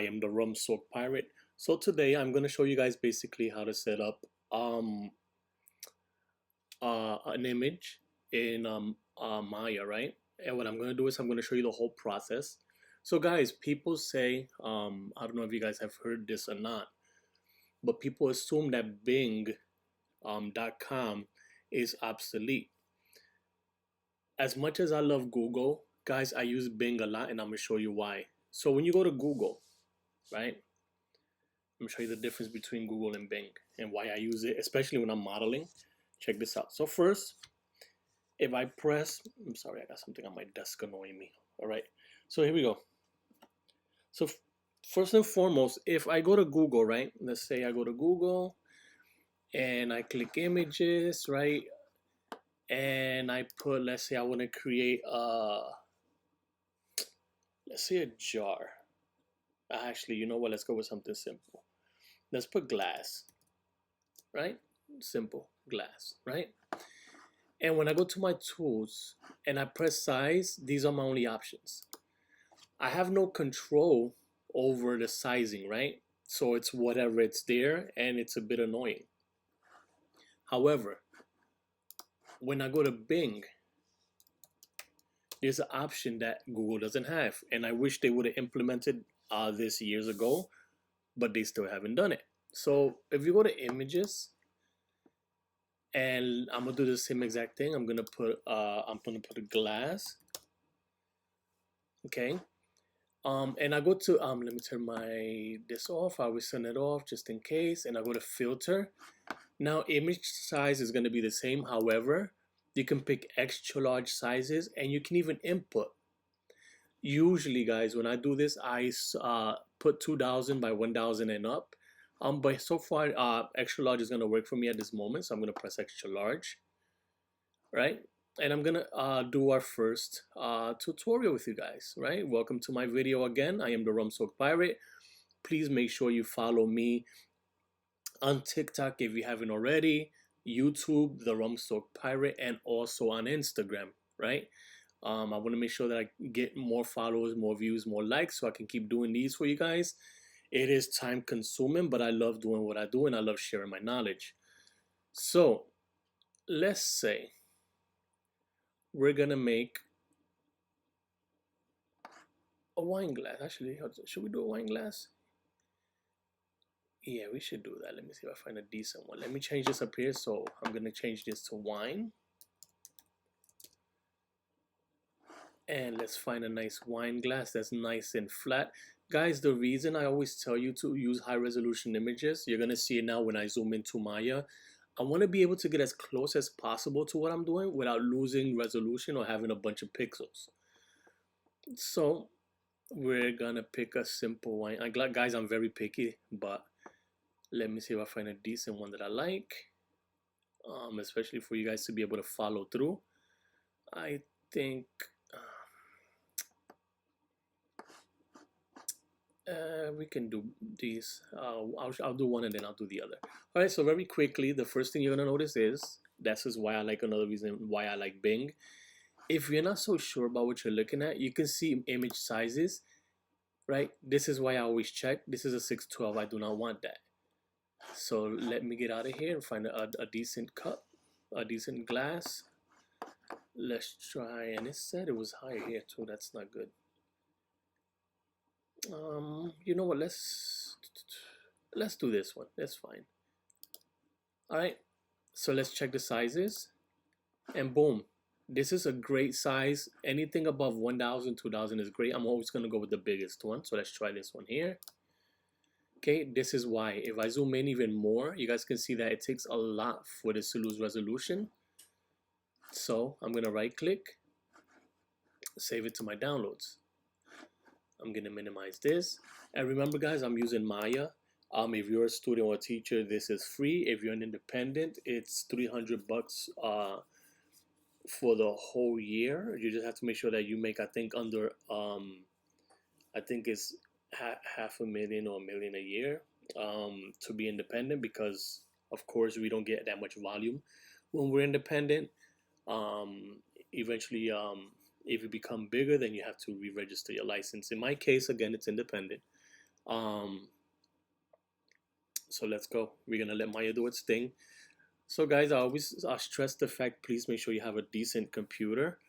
I am the rum soaked pirate. So today I'm going to show you guys basically how to set up an image in Maya, right? And what I'm going to do is I'm going to show you the whole process. So guys, people say I don't know if you guys have heard this or not, but people assume that Bing.com is obsolete. As much as I love Google, guys, I use Bing a lot, and I'm going to show you why. So when you go to Google, right? I'm gonna show you the difference between Google and Bing and why I use it, especially when I'm modeling. Check this out. So first, if I press, I'm sorry, I got something on my desk annoying me. All right, so here we go. So first and foremost, if I go to Google, right? Let's say I go to Google and I click images, right? And I put, let's say I want to create let's say a jar. Actually, you know what? Let's go with something simple. Let's put glass, right? Simple glass, right? And when I go to my tools and I press size, these are my only options. I have no control over the sizing, right? So it's whatever it's there, and it's a bit annoying. However, when I go to Bing, there's an option that Google doesn't have. And I wish they would have implemented this years ago, but they still haven't done it. So if you go to images, and I'm gonna do the same exact thing. I'm gonna put a glass, okay. And I go to let me turn this off. I will turn it off just in case, and I go to filter. Now image size is gonna be the same. However, you can pick extra large sizes, and you can even input. Usually, guys, when I do this, I put 2000 by 1000 and up. But so far, extra large is gonna work for me at this moment, so I'm gonna press extra large, right? And I'm gonna do our first tutorial with you guys, right? Welcome to my video again. I am the Rum Soaked Pirate. Please make sure you follow me on TikTok if you haven't already, YouTube, the Rum Soaked Pirate, and also on Instagram, right? I want to make sure that I get more followers, more views, more likes, so I can keep doing these for you guys. It is time consuming, but I love doing what I do, and I love sharing my knowledge. So let's say we're gonna make a wine glass. Actually, should we do a wine glass? Yeah, we should do that. Let me see if I find a decent one. Let me change this up here. So I'm gonna change this to wine. And let's find a nice wine glass that's nice and flat. Guys, the reason I always tell you to use high resolution images, you're gonna see it now when I zoom into Maya. I want to be able to get as close as possible to what I'm doing without losing resolution or having a bunch of pixels. So we're gonna pick a simple wine. Guys, I'm very picky, but let me see if I find a decent one that I like, especially for you guys to be able to follow through. I think we can do these. I'll do one and then I'll do the other. All right, so very quickly, the first thing you're gonna notice is, this is why I like, another reason why I like Bing. If you're not so sure about what you're looking at, you can see image sizes, right? This is why I always check. This is a 612. I do not want that. So let me get out of here and find a decent cup, a decent glass. Let's try, and it said it was higher here too. That's not good. You know what? Let's do this one. That's fine. All right. So let's check the sizes, and boom, this is a great size. Anything above 1000, 2000 is great. I'm always gonna go with the biggest one. So let's try this one here. Okay, this is why. If I zoom in even more, you guys can see that it takes a lot for this to lose resolution. So I'm gonna right click, save it to my downloads. I'm gonna minimize this. And remember guys, I'm using Maya. If you're a student or a teacher, this is free. If you're an independent, it's 300 bucks for the whole year. You just have to make sure that you make, I think, under I think it's half a million or a million a year to be independent, because of course we don't get that much volume when we're independent. Eventually, if you become bigger, then you have to re-register your license. In my case, again, it's independent. Um, so let's go. We're gonna let Maya do its thing. So guys, I always stress the fact, please make sure you have a decent computer,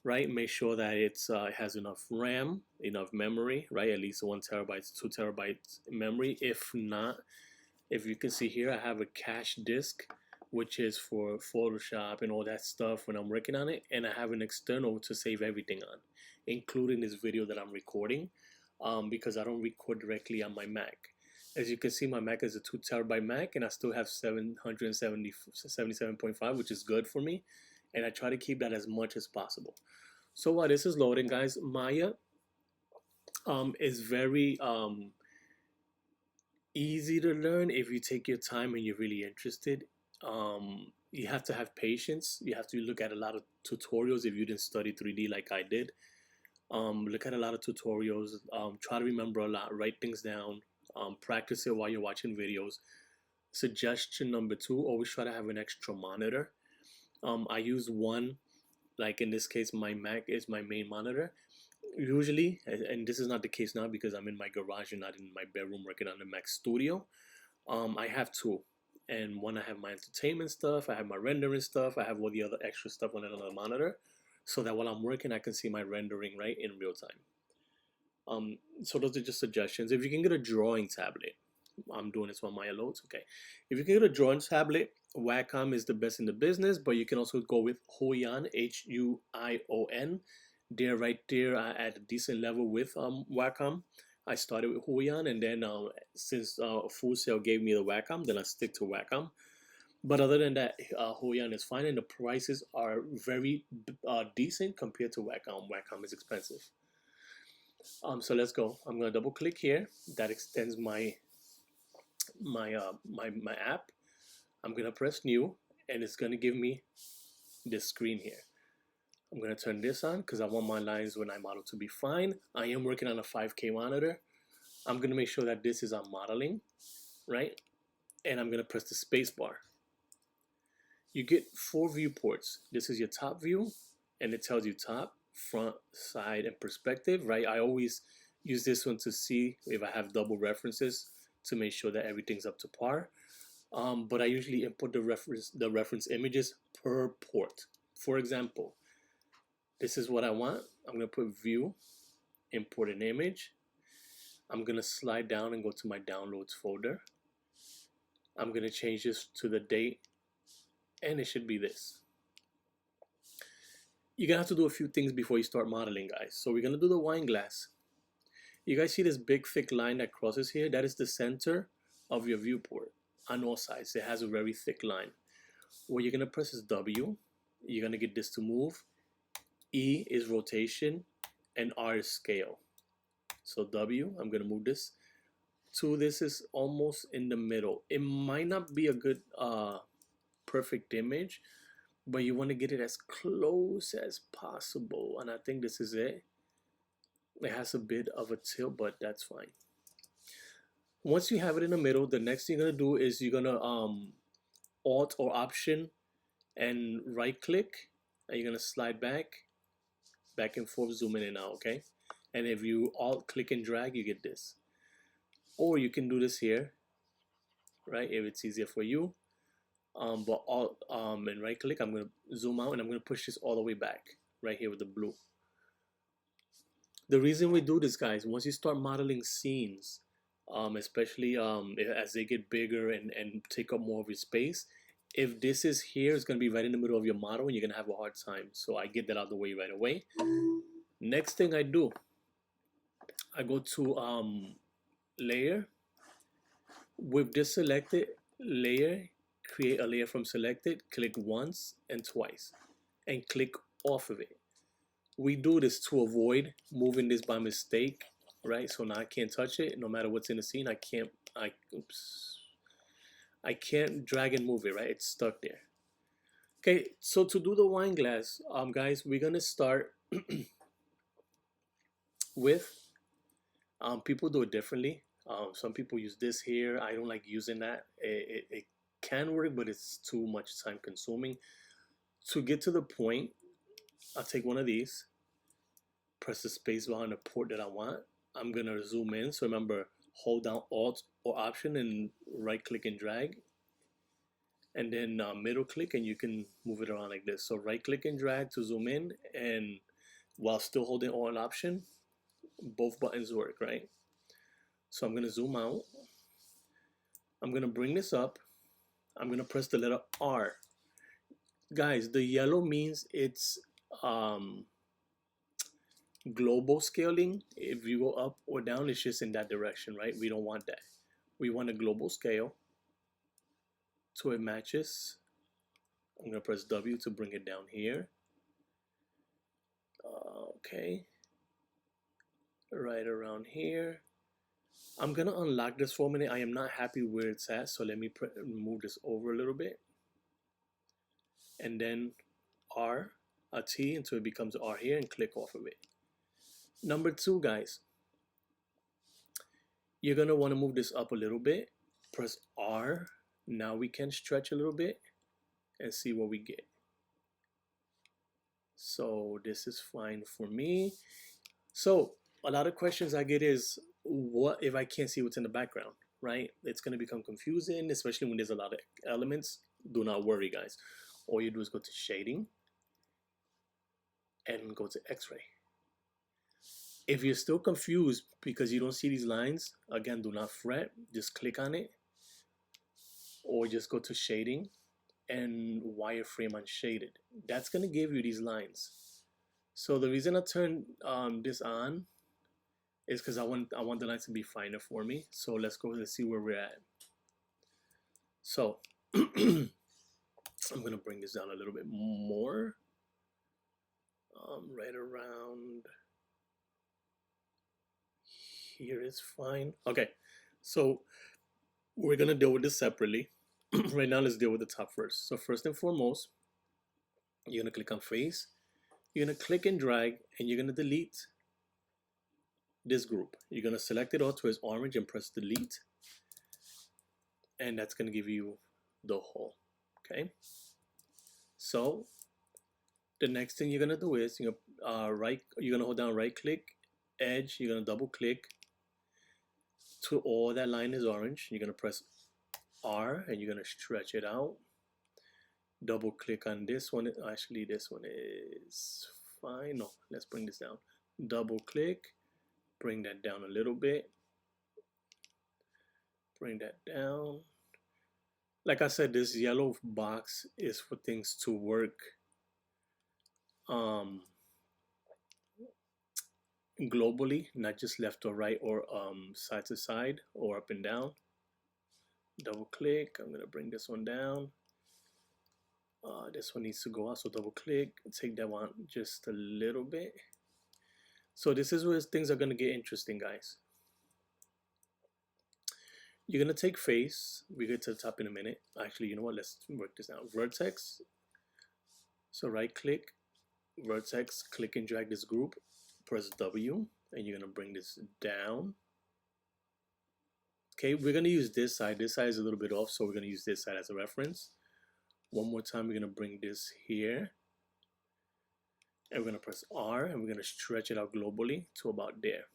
right? Make sure that it has enough RAM, enough memory, right? At least 1 terabyte, 2 terabytes memory. If not, if you can see here, I have a cache disk, which is for Photoshop and all that stuff when I'm working on it, and I have an external to save everything on, including this video that I'm recording, because I don't record directly on my Mac. As you can see, my Mac is a 2 terabyte Mac, and I still have 77.5, which is good for me, and I try to keep that as much as possible. So while this is loading, guys, Maya is very easy to learn if you take your time and you're really interested. You have to have patience. You have to look at a lot of tutorials if you didn't study 3D like I did. Look at a lot of tutorials. Try to remember a lot. Write things down. Practice it while you're watching videos. Suggestion number two: always try to have an extra monitor. I use one. Like in this case, my Mac is my main monitor. Usually, and this is not the case now because I'm in my garage and not in my bedroom working on the Mac Studio. I have two, and one I have my entertainment stuff, I have my rendering stuff, I have all the other extra stuff on another monitor, so that while I'm working, I can see my rendering right in real time. So those are just suggestions. If you can get a drawing tablet, I'm doing this on Maya loads. Okay, if you can get a drawing tablet, Wacom is the best in the business, but you can also go with Huion, Huion. They're right there at a decent level with Wacom. I started with Huion, and then since Full Sail gave me the Wacom, then I stick to Wacom. But other than that, Huion is fine, and the prices are very decent compared to Wacom. Wacom is expensive. So let's go. I'm gonna double click here. That extends my app. I'm gonna press new, and it's gonna give me this screen here. I'm gonna turn this on because I want my lines when I model to be fine. I am working on a 5K monitor. I'm gonna make sure that this is on modeling, right? And I'm gonna press the space bar. You get 4 viewports. This is your top view, and it tells you top, front, side, and perspective, right? I always use this one to see if I have double references to make sure that everything's up to par. But I usually input the reference images per port. For example, this is what I want. I'm gonna put view, import an image. I'm gonna slide down and go to my downloads folder. I'm gonna change this to the date, and it should be this. You're gonna have to do a few things before you start modeling, guys. So we're gonna do the wine glass. You guys see this big thick line that crosses here? That is the center of your viewport on all sides. It has a very thick line. What you're gonna press is W. You're gonna get this to move. E is rotation, and R is scale. So W, I'm gonna move this to this is almost in the middle. It might not be a good perfect image, but you want to get it as close as possible, and I think this is it. It has a bit of a tilt, but that's fine. Once you have it in the middle, the next thing you're gonna do is you're gonna Alt or Option and right click, and you're gonna slide back and forth, zoom in and out, okay? And if you Alt click and drag, you get this. Or you can do this here, right? If it's easier for you. But Alt and right click, I'm gonna zoom out and I'm gonna push this all the way back, right here with the blue. The reason we do this, guys, once you start modeling scenes, especially as they get bigger and take up more of your space, if this is here, it's going to be right in the middle of your model and you're going to have a hard time. So I get that out of the way right away. Next thing I do, I go to layer. With this selected layer, create a layer from selected, click once and twice, and click off of it. We do this to avoid moving this by mistake, right? So now I can't touch it. No matter what's in the scene, I can't drag and move it, right? It's stuck there. Okay, so to do the wine glass, guys, we're gonna start with, people do it differently. Some people use this here. I don't like using that. It can work, but it's too much time consuming. To get to the point, I'll take one of these, press the space bar on the port that I want. I'm gonna zoom in. So remember, hold down Alt or Option and right click and drag, and then middle click, and you can move it around like this. So right click and drag to zoom in, and while still holding Alt Option, both buttons work, right? So I'm gonna zoom out. I'm gonna bring this up. I'm gonna press the letter R. Guys, the yellow means it's global scaling. If you go up or down, it's just in that direction, right? We don't want that. We want a global scale so it matches. I'm gonna press W to bring it down here. Okay, right around here. I'm gonna unlock this for a minute. I am not happy where it's at, so let me move this over a little bit, and then R, a T until it becomes R here, and click off of it. Number two, guys, you're gonna want to move this up a little bit. Press R. Now we can stretch a little bit and see what we get. So this is fine for me. So a lot of questions I get is, what if I can't see what's in the background, right? It's gonna become confusing, especially when there's a lot of elements. Do not worry, guys. All you do is go to shading and go to X-ray. If you're still confused because you don't see these lines, again, do not fret. Just click on it, or just go to shading and wireframe unshaded. That's gonna give you these lines. So the reason I turned this on is because I want the lines to be finer for me. So let's go and see where we're at. So I'm gonna bring this down a little bit more, right around here is fine. Okay, so we're gonna deal with this separately. Right now, let's deal with the top first. So first and foremost, you're gonna click on face. You're gonna click and drag, and you're gonna delete this group. You're gonna select it all to its orange and press delete, and that's gonna give you the whole. Okay. So the next thing you're gonna do is you're gonna hold down right click, edge. You're gonna double click to all that line is orange. You're gonna press R, and you're gonna stretch it out. Double click on this one. Actually, this one is fine. No, let's bring this down. Double click, bring that down a little bit. Bring that down. Like I said, this yellow box is for things to work globally, not just left or right, or side to side, or up and down. Double click. I'm gonna bring this one down. This one needs to go out, so double click, take that one just a little bit. So this is where things are gonna get interesting, guys. You're gonna take face. We get to the top in a minute. Actually, you know what? Let's work this out. Vertex. So right click, vertex, click and drag this group. Press W, and you're gonna bring this down. Okay, we're gonna use this side. This side is a little bit off, so we're gonna use this side as a reference. One more time, we're gonna bring this here, and we're gonna press R, and we're gonna stretch it out globally to about there.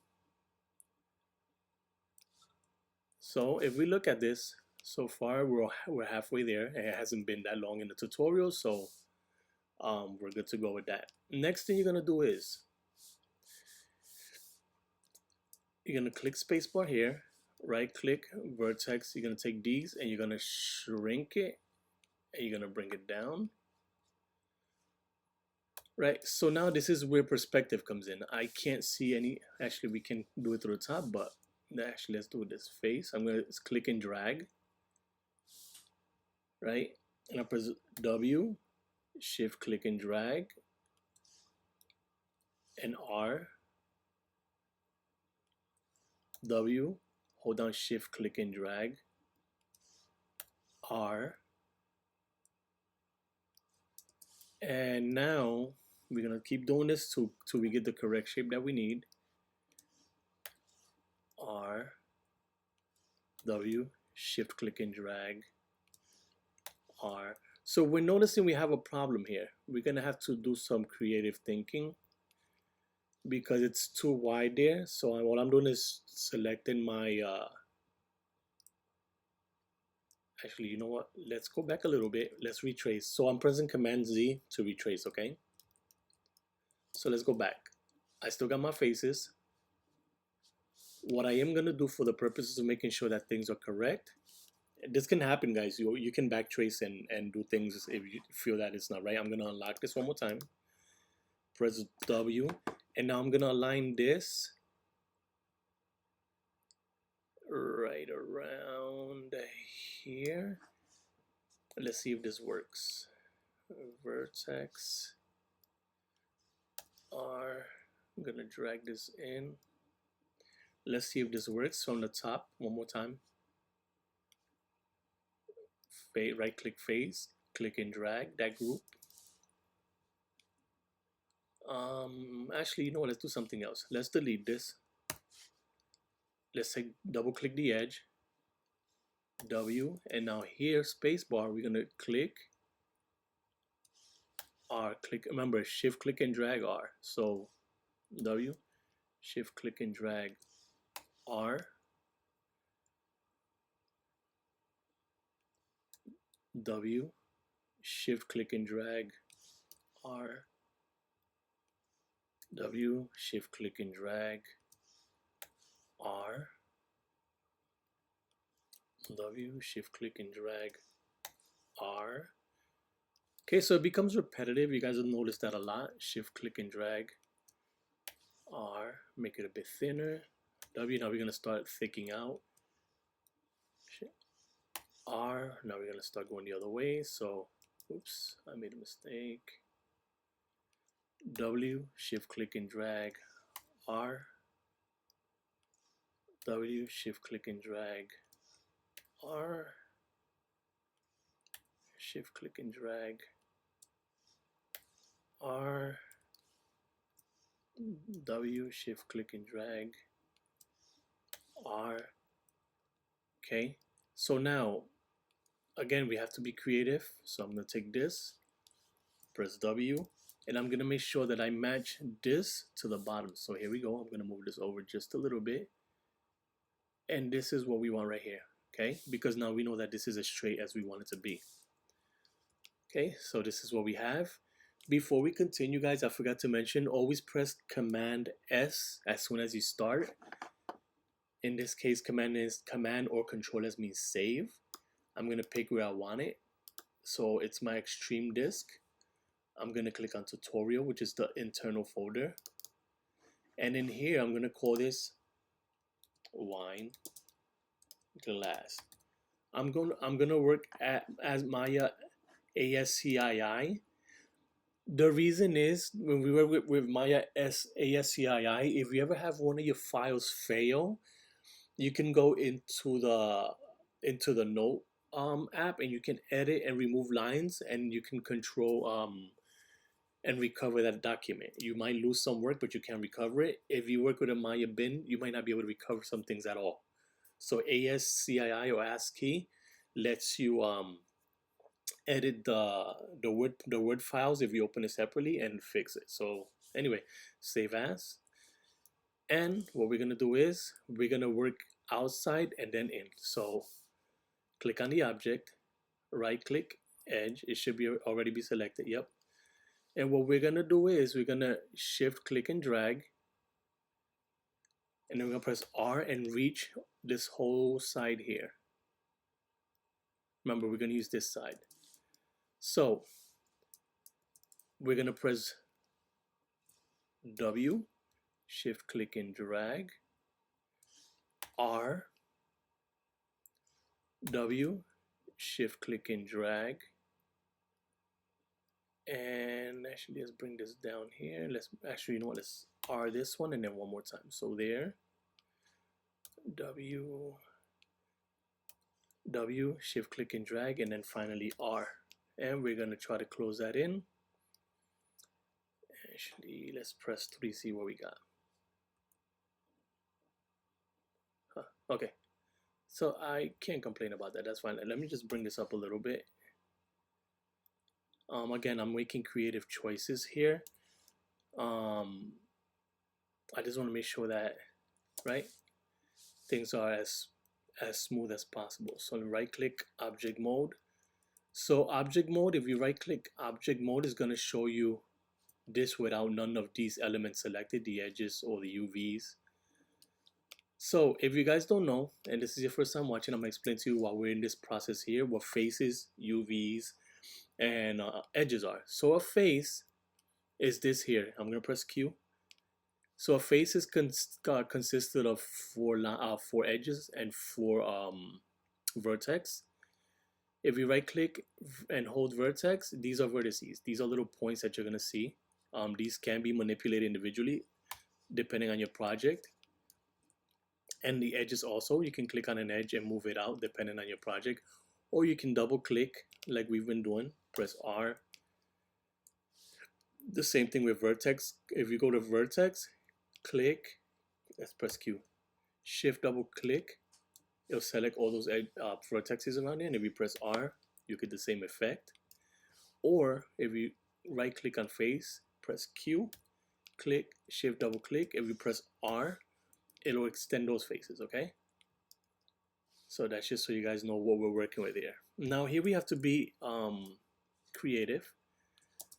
So if we look at this, so far we're halfway there. It hasn't been that long in the tutorial, so we're good to go with that. Next thing you're gonna do is you're gonna click spacebar here, right click, vertex. You're gonna take these and you're gonna shrink it, and you're gonna bring it down. Right, so now this is where perspective comes in. I can't see any. Actually, we can do it through the top, but actually, let's do this face. I'm gonna click and drag. Right, and I press W, shift click and drag, and R, W, hold down shift click and drag, R, and now we're gonna keep doing this till we get the correct shape that we need. R, W, shift click and drag, R. So we're noticing we have a problem here. We're gonna have to do some creative thinking, because it's too wide there. So what I'm doing is selecting my actually, you know what, let's go back a little bit, let's retrace. So I'm pressing Command Z to retrace. Okay, so let's go back. I still got my faces. What I am gonna do for the purposes of making sure that things are correct, this can happen, guys. You can backtrace and do things if you feel that it's not right. I'm gonna unlock this one more time, press W, and now I'm gonna align this right around here. Let's see if this works. Vertex R, I'm gonna drag this in. Let's see if this works. From the top, one more time. Right click face, click and drag that group. Actually, you know what, let's do something else. Let's delete this. Let's say double click the edge, W, and now here, spacebar, we're gonna click R, click, remember, shift click and drag R. So W, shift click and drag R, W, shift click and drag R, W, shift click and drag R, W, shift click and drag R. Okay, so it becomes repetitive. You guys will notice that a lot. Shift click and drag R, make it a bit thinner. W, now we're gonna start thickening out. R, now we're gonna start going the other way. So, oops, I made a mistake. W, shift click and drag R, W, shift click and drag R, shift click and drag R, W, shift click and drag R. Okay, so now again we have to be creative. So I'm gonna take this, press W, and I'm gonna make sure that I match this to the bottom. So here we go. I'm gonna move this over just a little bit, and this is what we want right here. Okay, because now we know that this is as straight as we want it to be. Okay, so this is what we have. Before we continue, guys, I forgot to mention, always press Command S as soon as you start. In this case, Command or Control S means save. I'm gonna pick where I want it. So it's my extreme disk. I'm gonna click on tutorial, which is the internal folder. And in here, I'm gonna call this wine glass. I'm gonna work as Maya ASCII. The reason is when we work with Maya ASCII, if you ever have one of your files fail, you can go into the note app and you can edit and remove lines, and you can control and recover that document. You might lose some work, but you can recover it. If you work with a Maya bin, you might not be able to recover some things at all. So ASCII or ASCII lets you edit the word files if you open it separately and fix it. So anyway, save as. And what we're gonna do is we're gonna work outside and then in. So click on the object, right click, edge. It should be already be selected. Yep. And what we're gonna do is we're gonna shift click and drag, and then we're gonna press R and reach this whole side here. Remember, we're gonna use this side. So we're gonna press W, shift click and drag, R, W, shift click and drag, and actually let's bring this down here. Let's actually, you know what, let's R this one and then one more time. So there, W, shift click and drag, and then finally R. And we're gonna try to close that in. Actually, let's press 3, see what we got. Okay, so I can't complain about that, that's fine. Let me just bring this up a little bit. Again, I'm making creative choices here. I just want to make sure that, right, things are as smooth as possible. So right click object mode. So object mode, if you right click object mode, is going to show you this without none of these elements selected, the edges or the UVs. So if you guys don't know, and this is your first time watching, I'm gonna explain to you while we're in this process here what faces, UVs, and edges are. So a face is this here. I'm gonna press Q. So a face is consisted of four edges and four vertex. If you right click and hold vertex, these are vertices. These are little points that you're gonna see. These can be manipulated individually depending on your project. And the edges also, you can click on an edge and move it out depending on your project, or you can double click like we've been doing, press R. The same thing with vertex. If you go to vertex, click, let's press Q, shift double click, it'll select all those vertexes around there, and if you press R, you get the same effect. Or if you right click on face, press Q, click, shift double click, if you press R, it'll extend those faces, okay? So that's just so you guys know what we're working with here. Now here we have to be creative.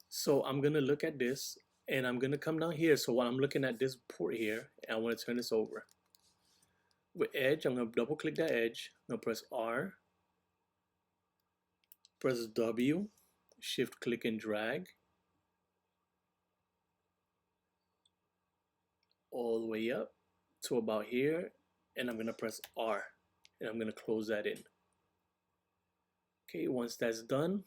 So I'm gonna look at this and I'm gonna come down here. So while I'm looking at this port here, and I wanna turn this over. With edge, I'm gonna double click that edge. I'm gonna press R, press W, shift click and drag all the way up to about here. And I'm gonna press R and I'm gonna close that in. Okay, once that's done,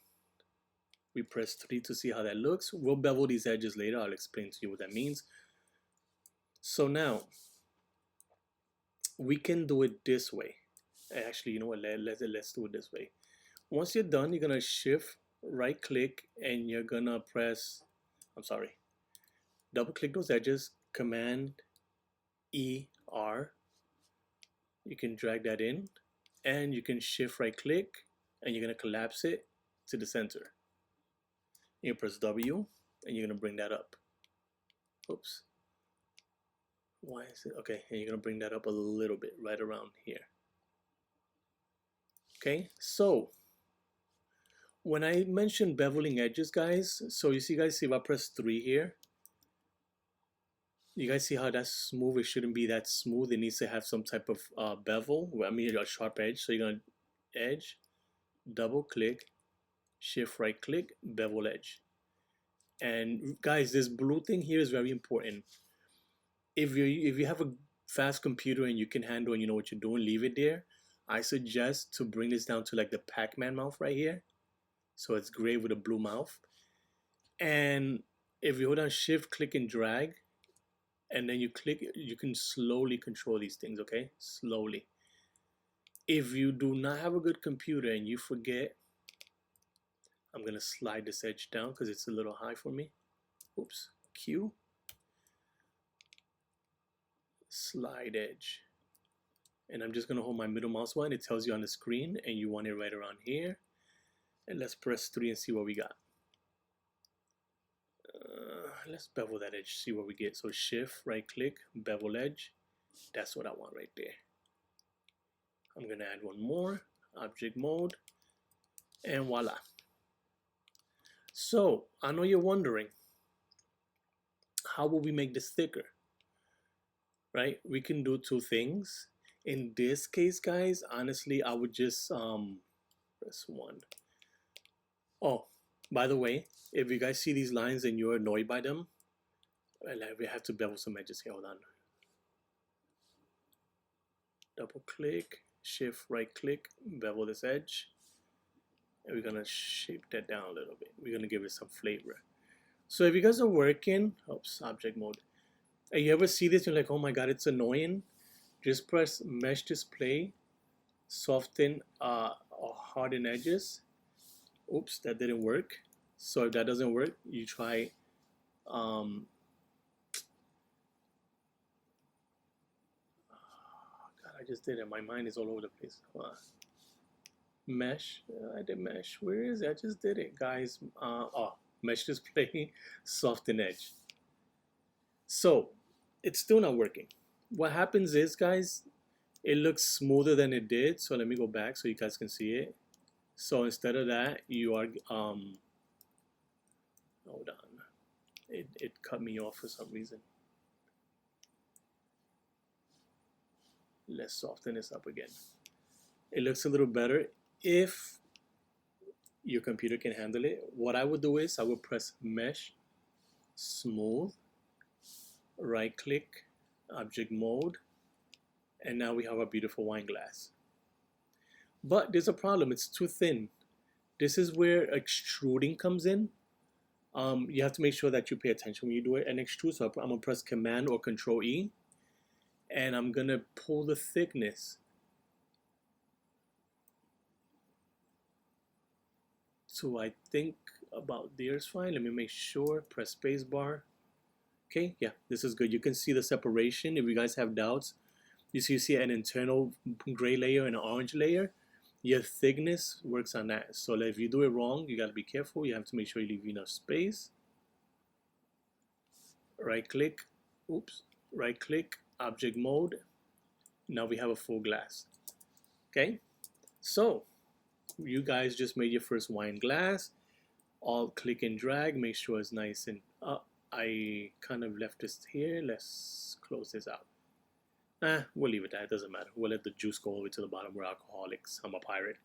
we press 3 to see how that looks. We'll bevel these edges later. I'll explain to you what that means. So now, we can do it this way. Actually, you know what, let's do it this way. Once you're done, you're gonna shift, right click, and you're gonna press, double click those edges, Command E, R. You can drag that in, and you can shift right click, and you're gonna collapse it to the center. You press W, and you're gonna bring that up. Oops. Why is it? Okay, and you're gonna bring that up a little bit, right around here. Okay, so when I mentioned beveling edges, guys, so you see, guys, see if I press 3 here, you guys see how that's smooth? It shouldn't be that smooth. It needs to have some type of bevel. I mean, a sharp edge. So you're gonna edge, double click, shift right click, bevel edge. And guys, this blue thing here is very important. If you have a fast computer and you can handle and you know what you're doing, leave it there. I suggest to bring this down to like the Pac-Man mouth right here. So it's gray with a blue mouth. And if you hold on shift, click and drag, and then you click, you can slowly control these things, okay? Slowly. If you do not have a good computer and you forget, I'm gonna slide this edge down because it's a little high for me. Oops, Q, slide edge. And I'm just gonna hold my middle mouse button. It tells you on the screen and you want it right around here. And let's press 3 and see what we got. Let's bevel that edge, see what we get. So shift, right click, bevel edge. That's what I want right there. I'm gonna add one more, object mode, and voila. So I know you're wondering, how will we make this thicker? Right? We can do two things. In this case, guys, honestly, I would just press 1. Oh, by the way, if you guys see these lines and you're annoyed by them, we have to bevel some edges here. Hold on. Double click, shift right click, bevel this edge. And we're gonna shape that down a little bit. We're gonna give it some flavor. So if you guys are working, oops, object mode, and you ever see this, you're like, oh my god, it's annoying. Just press mesh display, soften or harden edges. Oops, that didn't work. So if that doesn't work, you try God, I just did it. My mind is all over the place. Mesh, I did mesh. Where is it? I just did it, guys. Mesh display, soften edge. So it's still not working. What happens is, guys, it looks smoother than it did. So let me go back so you guys can see it. So instead of that, you are hold on, it cut me off for some reason. Let's soften this up again. It looks a little better if your computer can handle it. What I would do is I would press mesh, smooth, right click, object mode, and now we have a beautiful wine glass. But there's a problem, it's too thin. This is where extruding comes in. You have to make sure that you pay attention when you do it and extrude. So I'm gonna press Command or Control E, and I'm gonna pull the thickness to, I think, about there's fine. Let me make sure. Press space bar. Okay, yeah, this is good. You can see the separation. If you guys have doubts, you see an internal gray layer and an orange layer. Your thickness works on that. So if you do it wrong, you got to be careful. You have to make sure you leave enough space. Right click, oops, right click, object mode. Now we have a full glass. Okay, so you guys just made your first wine glass. I'll click and drag, make sure it's nice and up. I kind of left this here. Let's close this out. We'll leave it there. It doesn't matter. We'll let the juice go over to the bottom. We're alcoholics. I'm a pirate.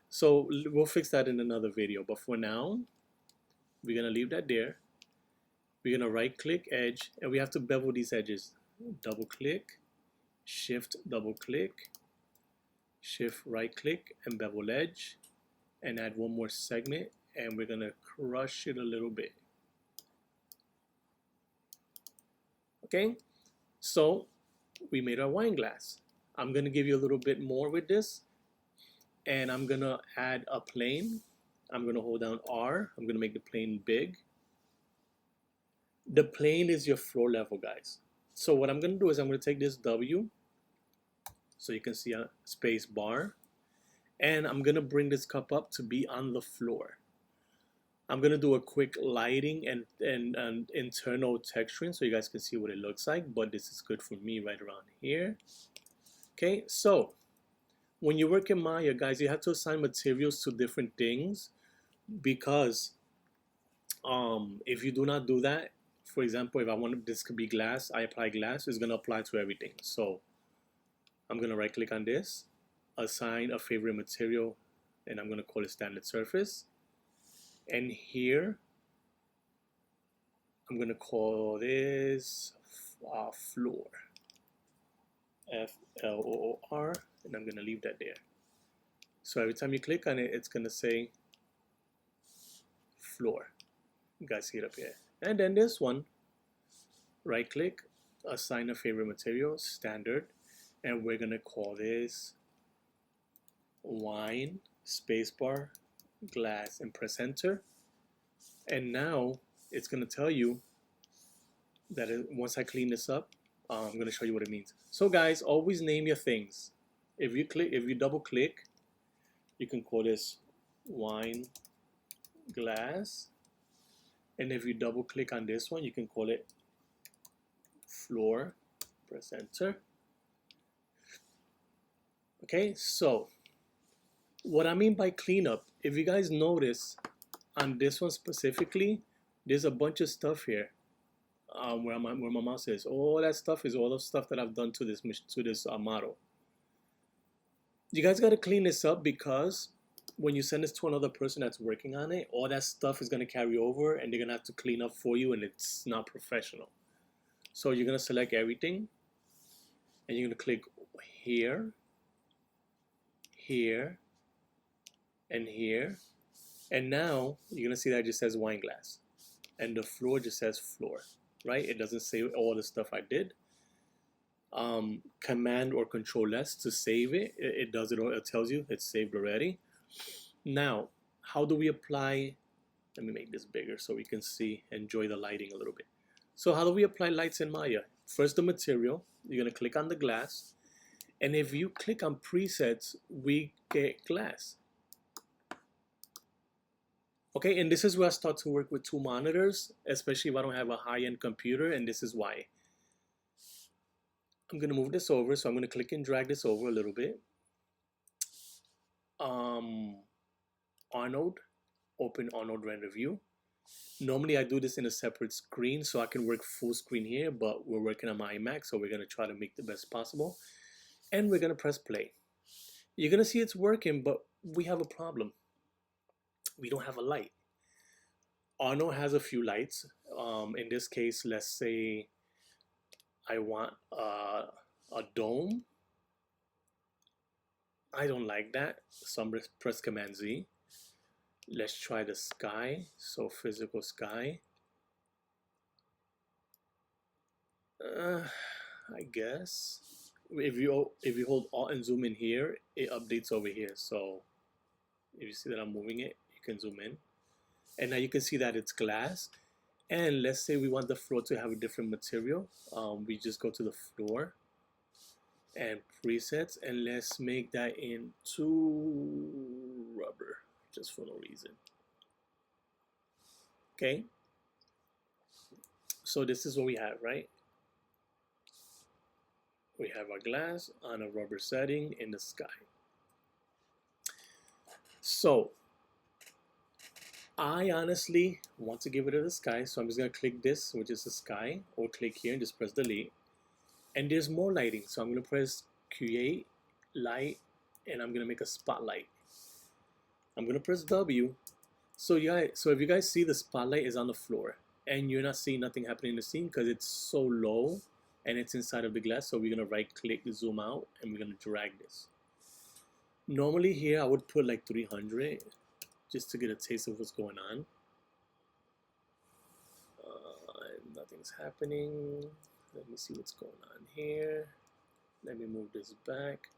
So we'll fix that in another video. But for now, we're going to leave that there. We're going to right click edge, and we have to bevel these edges. Double click, shift, double click, shift, right click, and bevel edge. And add one more segment, and we're going to crush it a little bit. Okay, so we made our wine glass. I'm gonna give you a little bit more with this, and I'm gonna add a plane. I'm gonna hold down R. I'm gonna make the plane big. The plane is your floor level, guys. So what I'm gonna do is I'm gonna take this W, so you can see a space bar, and I'm gonna bring this cup up to be on the floor. I'm gonna do a quick lighting and internal texturing so you guys can see what it looks like, but this is good for me right around here. Okay, so when you work in Maya, guys, you have to assign materials to different things, because if you do not do that, for example, if I want this to be glass, I apply glass, it's gonna apply to everything. So I'm gonna right click on this, assign a favorite material, and I'm gonna call it standard surface. And here, I'm gonna call this floor, Floor, and I'm gonna leave that there. So every time you click on it, it's gonna say floor. You guys see it up here. And then this one, right click, assign a favorite material, standard, and we're gonna call this wine, spacebar, glass, and press enter. And now it's going to tell you that once I clean this up, I'm going to show you what it means. So guys, always name your things. If you double click, you can call this wine glass, and if you double click on this one, you can call it floor. Press enter. Okay, so what I mean by cleanup, if you guys notice on this one specifically, there's a bunch of stuff here where my mouse is. All that stuff is all the stuff that I've done to this model. You guys got to clean this up, because when you send this to another person that's working on it, all that stuff is going to carry over, and they're going to have to clean up for you, and it's not professional. So you're going to select everything, and you're going to click here, here, and here, and now you're gonna see that it just says wine glass, and the floor just says floor, right? It doesn't say all the stuff I did. Command or Control S to save it. It does it, or it tells you it's saved already. Now, how do we apply? Let me make this bigger so we can see, enjoy the lighting a little bit. So how do we apply lights in Maya? First, the material. You're gonna click on the glass, and if you click on presets, we get glass. Okay, and this is where I start to work with two monitors, especially if I don't have a high-end computer, and this is why. I'm gonna move this over, so I'm gonna click and drag this over a little bit. Arnold, open Arnold render view. Normally I do this in a separate screen so I can work full screen here, but we're working on my iMac, so we're gonna try to make the best possible. And we're gonna press play. You're gonna see it's working, but we have a problem. We don't have a light. Arnold has a few lights. In this case, let's say I want a dome. I don't like that, so I'm gonna press Command Z. Let's try the sky, so physical sky. I guess if you hold Alt and zoom in here, it updates over here. So if you see that I'm moving it, you can zoom in, and now you can see that it's glass. And let's say we want the floor to have a different material. We just go to the floor and presets, and let's make that into rubber, just for no reason. Okay, so this is what we have, right? We have our glass on a rubber setting in the sky. So I honestly want to give it to the sky, so I'm just gonna click this, which is the sky, or click here and just press delete. And there's more lighting, so I'm gonna press create light, and I'm gonna make a spotlight. I'm gonna press W. So if you guys see, the spotlight is on the floor, and you're not seeing nothing happening in the scene because it's so low and it's inside of the glass. So we're gonna right click, zoom out, and we're gonna drag this. Normally here I would put like 300 just to get a taste of what's going on. Nothing's happening. Let me see what's going on here. Let me move this back.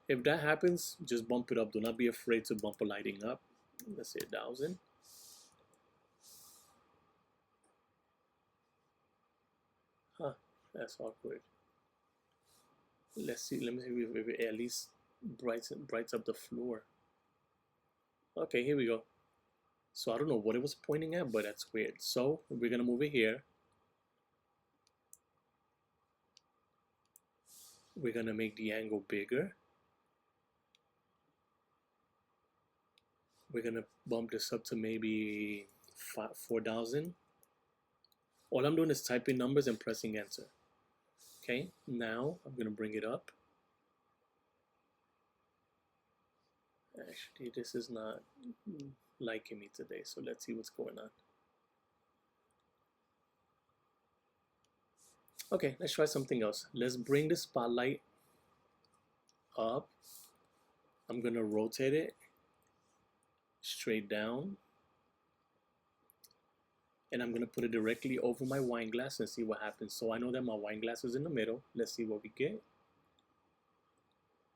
If that happens, just bump it up. Do not be afraid to bump a lighting up. Let's say 1,000. Huh, that's awkward. Let's see. Let me see if it at least brights up the floor. Okay, here we go. So I don't know what it was pointing at, but that's weird. So we're gonna move it here. We're gonna make the angle bigger. We're gonna bump this up to maybe 4,000. All I'm doing is typing numbers and pressing enter. Okay, now I'm gonna bring it up. Actually, this is not liking me today, so let's see what's going on. Okay, let's try something else. Let's bring the spotlight up. I'm gonna rotate it straight down, and I'm gonna put it directly over my wine glass and see what happens. So I know that my wine glass is in the middle. Let's see what we get.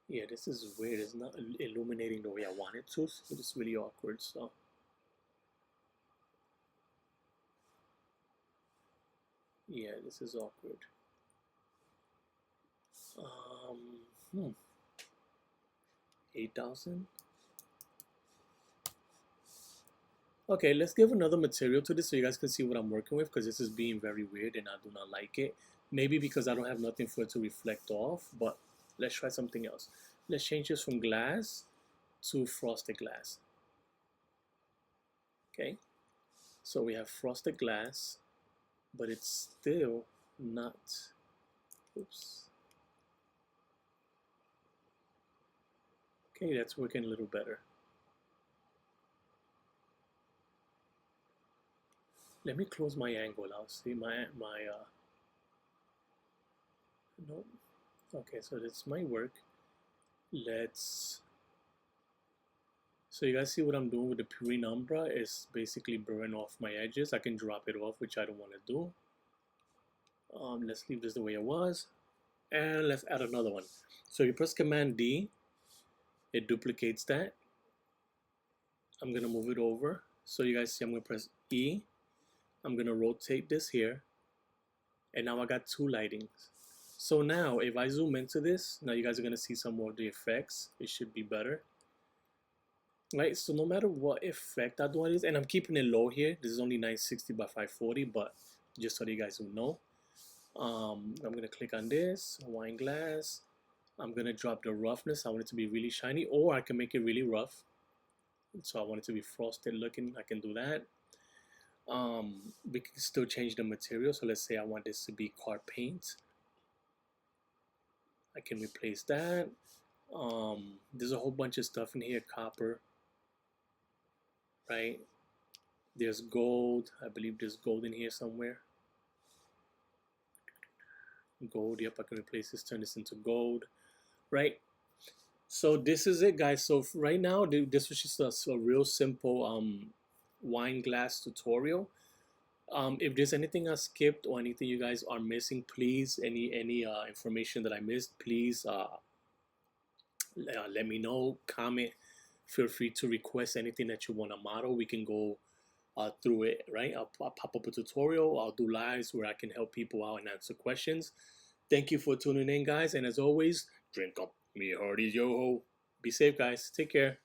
Yeah, this is weird. It's not illuminating the way I want it to, so it's really awkward. So yeah, this is awkward. 8,000. Okay, let's give another material to this so you guys can see what I'm working with, because this is being very weird and I do not like it. Maybe because I don't have nothing for it to reflect off, but let's try something else. Let's change this from glass to frosted glass. Okay, so we have frosted glass, but it's still not, oops. Okay, that's working a little better. Let me close my angle. I'll see no. Okay, so this might work. So you guys see what I'm doing with the penumbra is basically burning off my edges. I can drop it off, which I don't want to do. Let's leave this the way it was, and let's add another one. So you press Command D, it duplicates that. I'm gonna move it over. So you guys see I'm gonna press E. I'm gonna rotate this here, and now I got two lightings. So now if I zoom into this, now you guys are gonna see some more of the effects. It should be better. Right, so no matter what effect I do on this, and I'm keeping it low here. This is only 960 by 540, but just so you guys will know. I'm gonna click on this wine glass. I'm gonna drop the roughness. I want it to be really shiny, or I can make it really rough. So I want it to be frosted looking. I can do that. We can still change the material. So let's say I want this to be car paint. I can replace that. There's a whole bunch of stuff in here. Copper, right? There's gold. I believe there's gold in here somewhere. Gold. Yep, I can replace this. Turn this into gold, right? So this is it, guys. So right now, this was just a real simple wine glass tutorial. If there's anything I skipped or anything you guys are missing, please, any information that I missed, please let me know. Comment. Feel free to request anything that you want to model. We can go through it, right? I'll pop up a tutorial. I'll do lives where I can help people out and answer questions. Thank you for tuning in, guys. And as always, drink up me hearties, yo ho. Be safe, guys. Take care.